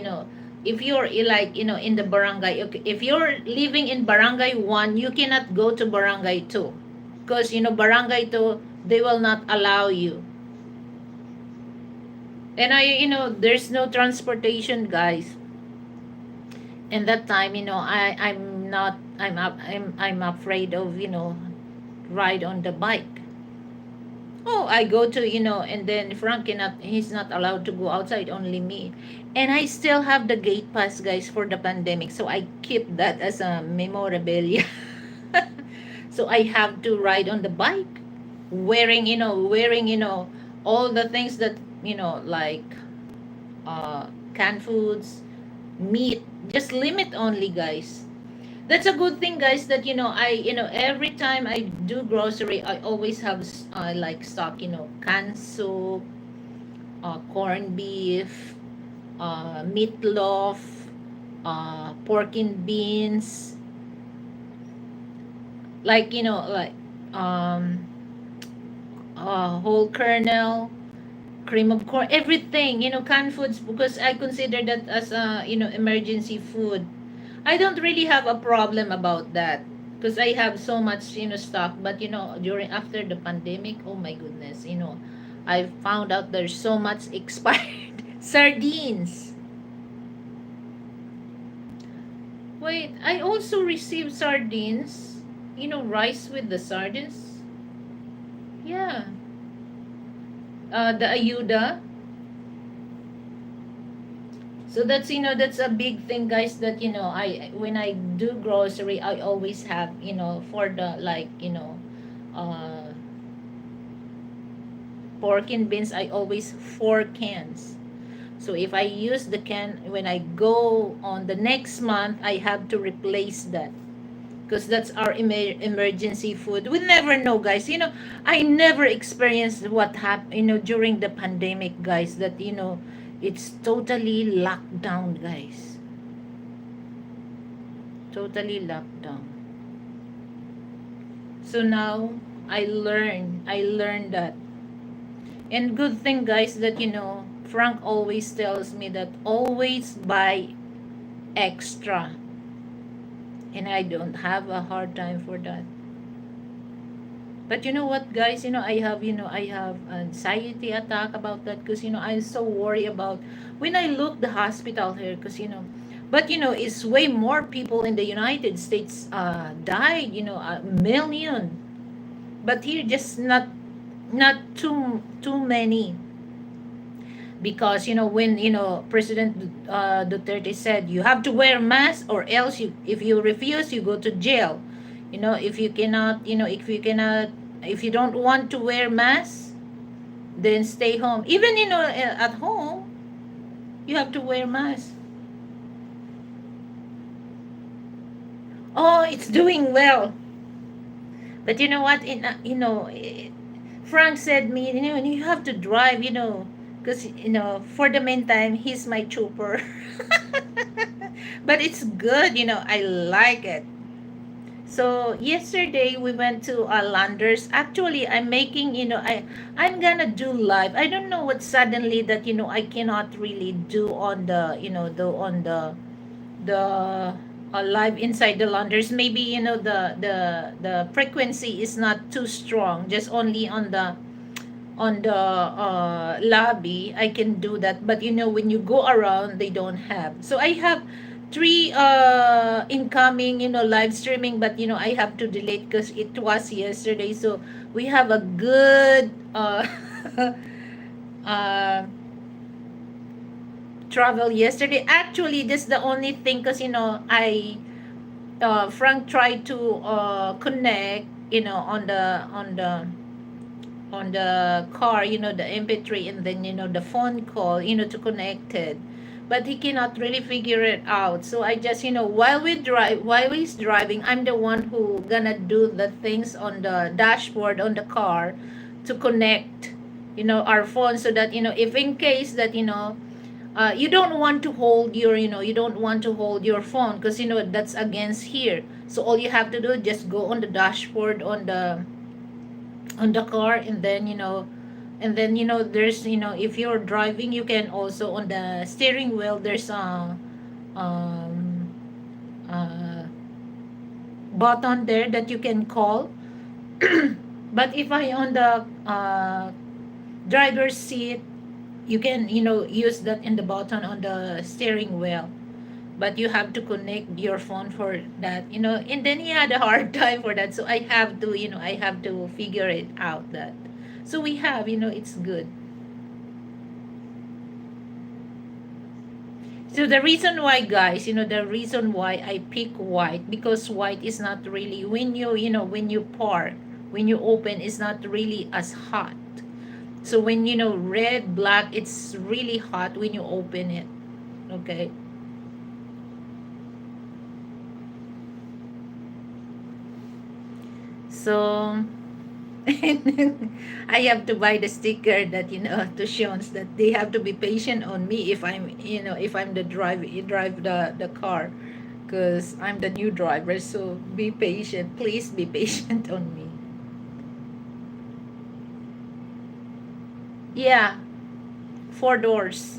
if you're like, in the barangay, okay, if you're living in barangay 1, you cannot go to barangay 2, because, barangay 2, they will not allow you. And there's no transportation, guys. And that time, I'm afraid of, ride on the bike. Oh, I go to, and then Frank he's not allowed to go outside, only me. And I still have the gate pass, guys, for the pandemic. So I keep that as a memorabilia. So I have to ride on the bike, wearing, all the things that, like canned foods, meat, just limit only, guys. That's a good thing, guys, that, every time I do grocery, I always have like stock, canned soup, corned beef, meatloaf, pork and beans, like, like um whole kernel, cream of corn, everything, canned foods, because I consider that as a, emergency food. I don't really have a problem about that, because I have so much, stock. But, during after the pandemic, oh my goodness, I found out there's so much expired sardines. Wait, I also received sardines, rice with the sardines. Yeah. The ayuda. So that's, that's a big thing, guys, that, I when I do grocery, I always have, for the, like, uh pork and beans, I always 4 cans. So if I use the can, when I go on the next month, I have to replace that, because that's our emergency food. We never know, guys. I never experienced what happened, during the pandemic, guys, that, it's totally locked down, guys. Totally locked down. So now I learned that. And good thing, guys, that, Frank always tells me that always buy extra. And I don't have a hard time for that. But you know what, guys? I have anxiety attack about that because I'm so worried about when I look the hospital here because but it's way more people in the United States died. A million, but here just not too many because when President Duterte said you have to wear a mask or else if you refuse you go to jail. If you cannot if you don't want to wear mask, then stay home. Even at home you have to wear mask. Oh, it's doing well. But you know what? Frank said me, you have to drive, because for the meantime, he's my trooper. But it's good, I like it. So yesterday we went to Landers. Actually, I'm making, I'm gonna do live. I don't know what suddenly that I cannot really do on the on the live inside the Landers. Maybe the frequency is not too strong. Just only on the lobby I can do that, but when you go around they don't have. So I have three incoming live streaming, but I have to delete because it was yesterday. So we have a good uh, travel yesterday. Actually, this is the only thing because Frank tried to connect on the car, the MP3, and then the phone call, to connect it. But he cannot really figure it out. So I just, while he's driving, I'm the one who gonna do the things on the dashboard on the car to connect, our phone so that if in case that you don't want to hold your phone because that's against here. So all you have to do is just go on the dashboard on the car, and then there's if you're driving you can also on the steering wheel there's um a button there that you can call. But if I on the driver's seat, you can use that in the button on the steering wheel, but you have to connect your phone for that, and then he had a hard time for that. So I have to figure it out that. So we have, it's good. So the reason why, guys, the reason why I pick white, because white is not really, when when you park, when you open, it's not really as hot. So when red, black, it's really hot when you open it. Okay. So I have to buy the sticker that to shows that they have to be patient on me if I'm the drive the car, because I'm the new driver. So be patient, please be patient on me. Yeah, 4 doors.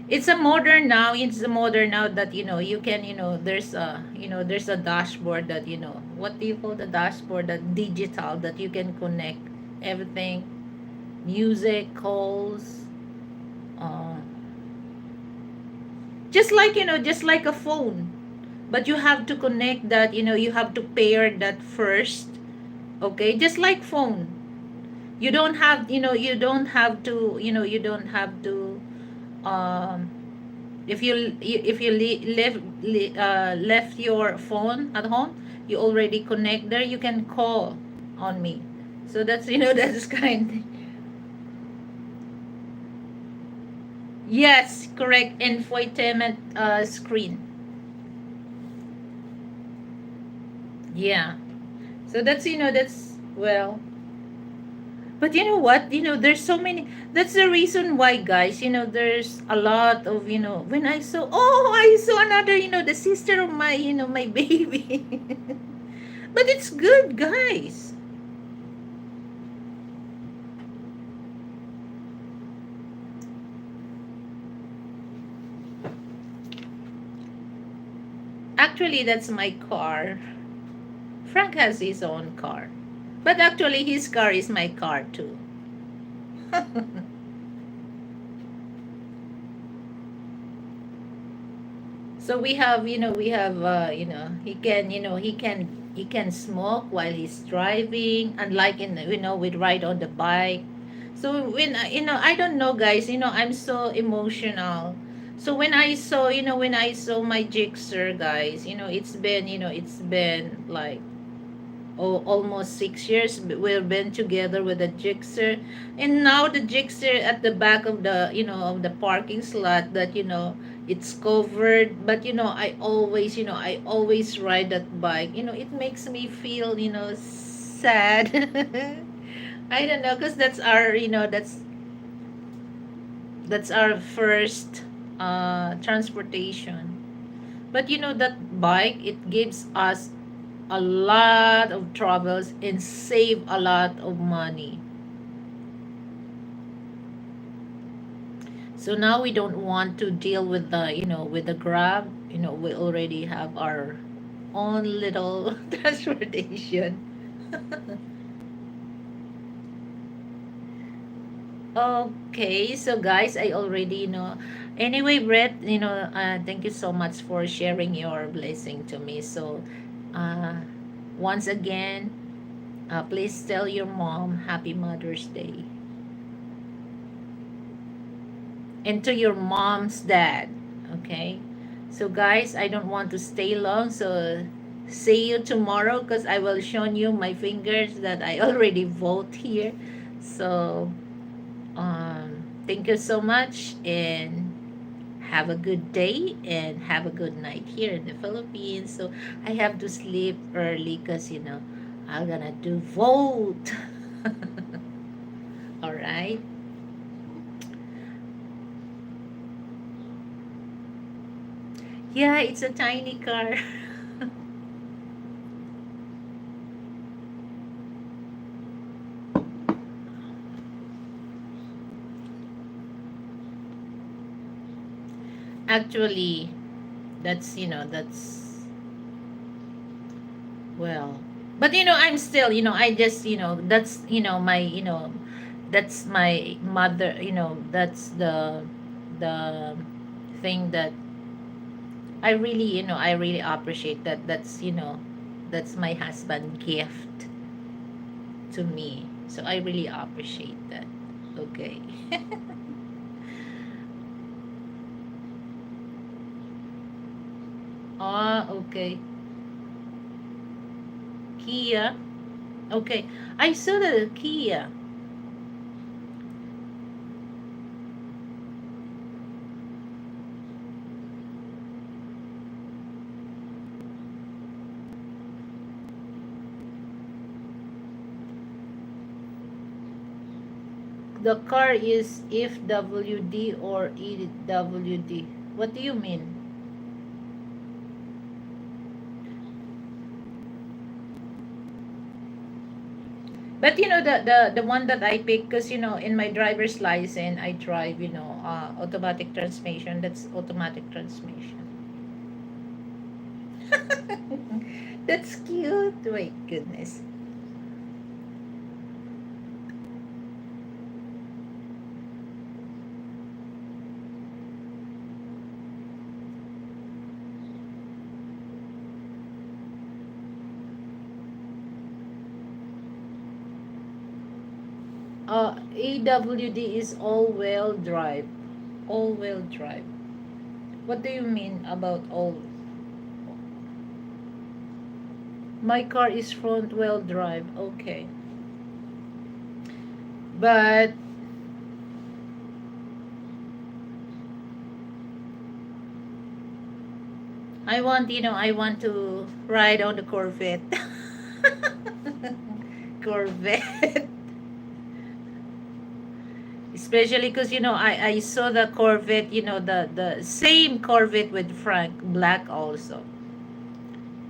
It's a modern now that you can there's a dashboard that what do you call the dashboard, that digital, that you can connect everything, music, calls, uh, just like a phone, but you have to connect that, you have to pair that first. Okay, just like phone. You don't have you don't have to you don't have to um if you left your phone at home, you already connect there, you can call on me. So that's that's kind. Yes, correct, infotainment screen. Yeah. So that's that's well. But you know what? There's so many. That's the reason why, guys. There's a lot of when I saw another. The sister of my my baby. But it's good, guys. Actually, that's my car. Frank has his own car. But actually, his car is my car too. So we have, he can smoke while he's driving, unlike with ride on the bike. So when I don't know, guys, I'm so emotional. So when I saw my jigsaw, guys, it's been like, oh, almost 6 years we've been together with the jigsaw, and now the jigsaw at the back of the parking slot, that it's covered. But I always ride that bike. It makes me feel sad. I don't know, because that's our first transportation. But that bike, it gives us a lot of troubles and save a lot of money. So now we don't want to deal with the Grab. We already have our own little transportation. Okay, so guys, I already know. Anyway, Brett, thank you so much for sharing your blessing to me. So, uh, once again, please tell your mom Happy Mother's Day, and to your mom's dad. Okay, so guys, I don't want to stay long. So, see you tomorrow, because I will show you my fingers that I already vote here. So, thank you so much, and have a good day and have a good night here in the Philippines. So I have to sleep early, because I'm gonna do vote. All right. Yeah, it's a tiny car. Actually, that's well. But I'm still, I just, that's my mother, that's the thing that I really appreciate, that's my husband gift to me. So I really appreciate that. Okay. Ah, okay. Kia. Okay. I saw the Kia. The car is FWD or EWD. What do you mean? But the one that I pick, because in my driver's license I drive, automatic transmission. That's automatic transmission. That's cute. My goodness. AWD is all-wheel drive. All-wheel drive. What do you mean about all? My car is front-wheel drive. Okay. But I want to ride on the Corvette. Corvette. Especially because I saw the Corvette, the same Corvette with Frank Black also.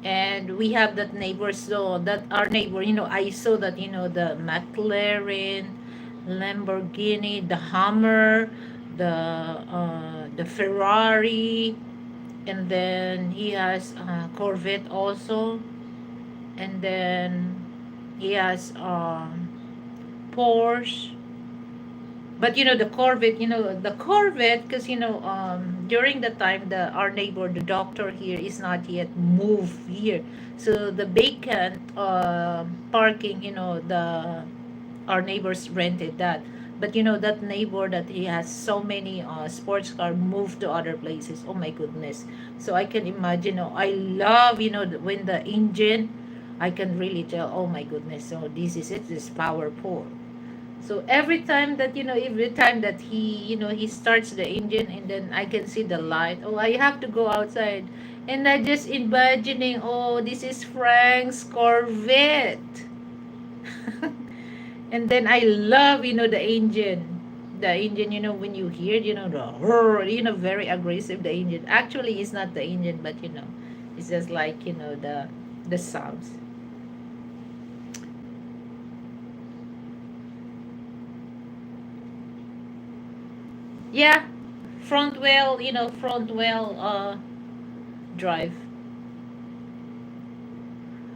And we have that neighbor, so that our neighbor, I saw that, the McLaren, Lamborghini, the Hummer, the Ferrari, And then he has Corvette also. And then he has Porsche. But the Corvette, the Corvette, because during the time our neighbor, the doctor here, is not yet moved here, so the vacant parking, the our neighbors rented that. But that neighbor that he has so many sports car moved to other places. Oh my goodness! So I can imagine. I love when the engine, I can really tell. Oh my goodness! So this is it. This powerful. So every time that he starts the engine, and then I can see the light. Oh, I have to go outside, and I just imagining. Oh, this is Frank's Corvette. And then I love the engine. The engine, when you hear, the roar, very aggressive. The engine actually is not the engine, but it's just like the sounds. Yeah, front wheel drive.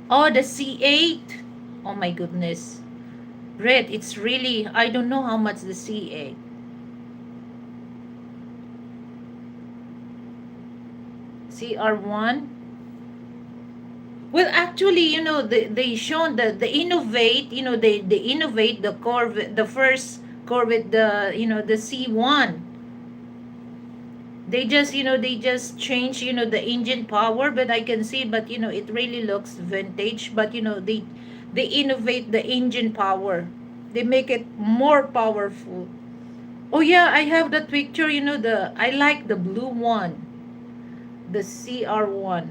Oh, the C8. Oh my goodness. Red, it's really, I don't know how much the C8. CR1. Well, actually, they shown the innovate, they innovate the Corvette, the first Corvette, the C1. They just change the engine power, but I can see, but it really looks vintage, but they innovate the engine power. They make it more powerful. Oh yeah, I have that picture, the I like the blue one, the CR1.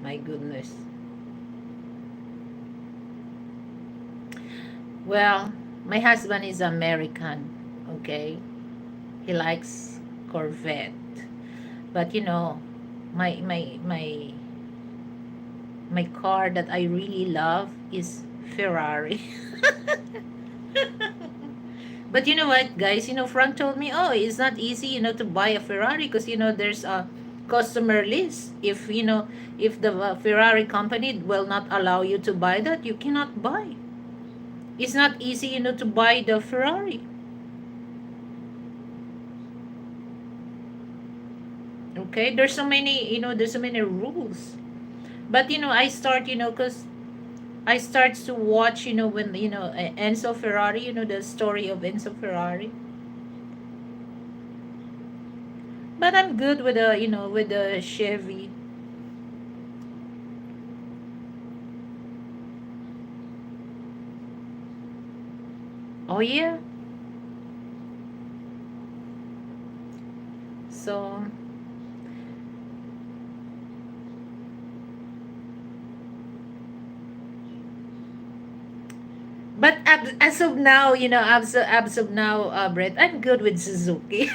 My goodness. Well, my husband is American, okay? He likes Corvette. But my car that I really love is Ferrari. But you know what, guys? Frank told me, oh, it's not easy, to buy a Ferrari because there's a customer list. If the Ferrari company will not allow you to buy that, you cannot buy. It's not easy, to buy the Ferrari. Okay, there's so many rules. But I start, because I start to watch, when Enzo Ferrari, the story of Enzo Ferrari. But I'm good with the Chevy. Oh yeah. So, but as of now, as of now, Brett, I'm good with Suzuki.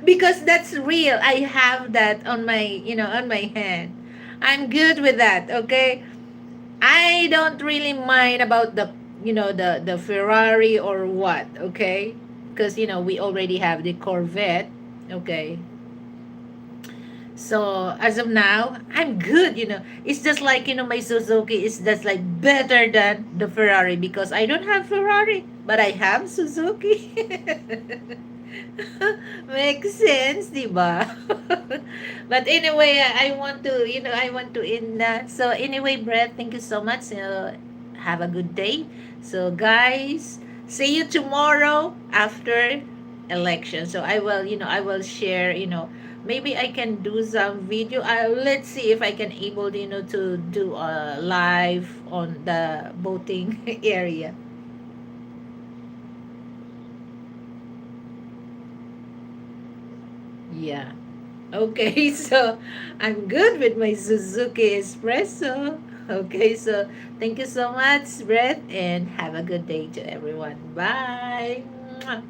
Because that's real. I have that on my hand. I'm good with that. Okay, I don't really mind about the Ferrari or what. Okay, because we already have the Corvette. Okay, so as of now, I'm good. It's just like my Suzuki is just like better than the Ferrari because I don't have Ferrari, but I have Suzuki. Makes sense, diba? But anyway, I want to end that. So anyway, Brett, thank you so much. Have a good day. So guys, see you tomorrow after election. So I will share. Maybe I can do some video. Let's see if I can able to do a live on the voting area. Yeah. Okay, so I'm good with my Suzuki Espresso. Okay, so thank you so much, Brett, and have a good day to everyone. Bye. Mwah.